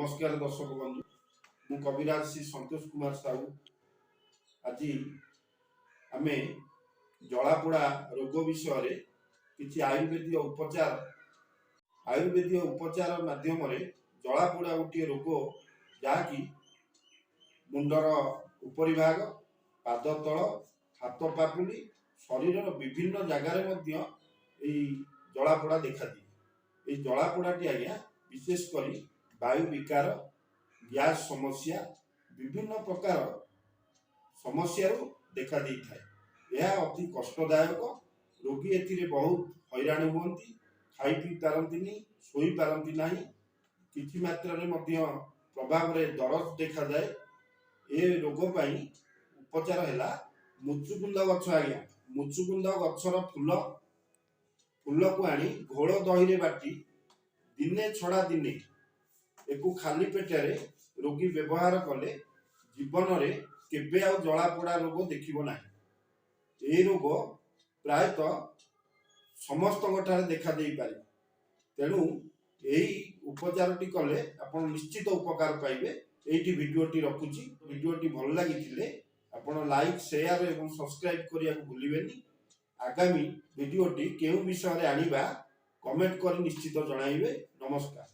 नमस्कार दर्शक बंधु मु कविराज श्री संतोष कुमार साहू आज आम जलापोड़ा रोग विषय किसी आयुर्वेदिक उपचार माध्यम जलापोड़ा गोटे रोग जहाँकि मुंडर उपरी भाग पाद तल हाथ पापुली शरीर विभिन्न जगार जलापोड़ा देखा दिए। ये जलापोड़ाटी आज्ञा विशेषकर वायु विकार गैस समस्या विभिन्न प्रकार समस्या देखा दी था। यह अति कष्टदायक रोगी एथिरे बहुत हैरान हुअंती खाई पी पारती शोई पारती ना किसी मात्रा प्रभाव रे दरद देखा जाए। ये रोग पाई उपचार है मुचुकुंद गछ आज्ञा मुचुकुंद गछर फूल को आनी घोल दही रे बाटी दिने छड़ा दिने एक खाली पेटे रोगी व्यवहार कले जीवन में केबे आ जलापोड़ा रोग देखिब ना। ये रोग प्रायतः समस्त देखा दे पारे तेणु यही उपचारटी कले आप निश्चित उपकार पाइबे। एठी वीडियोटी रखुची वीडियोटी भल लगी आपण लाइक शेयर और सब्सक्राइब करिया को भूलिबेनी। आगामी वीडियोटी केउ विषय रे आनिबा कमेंट कर निश्चित जणाइबे। नमस्कार।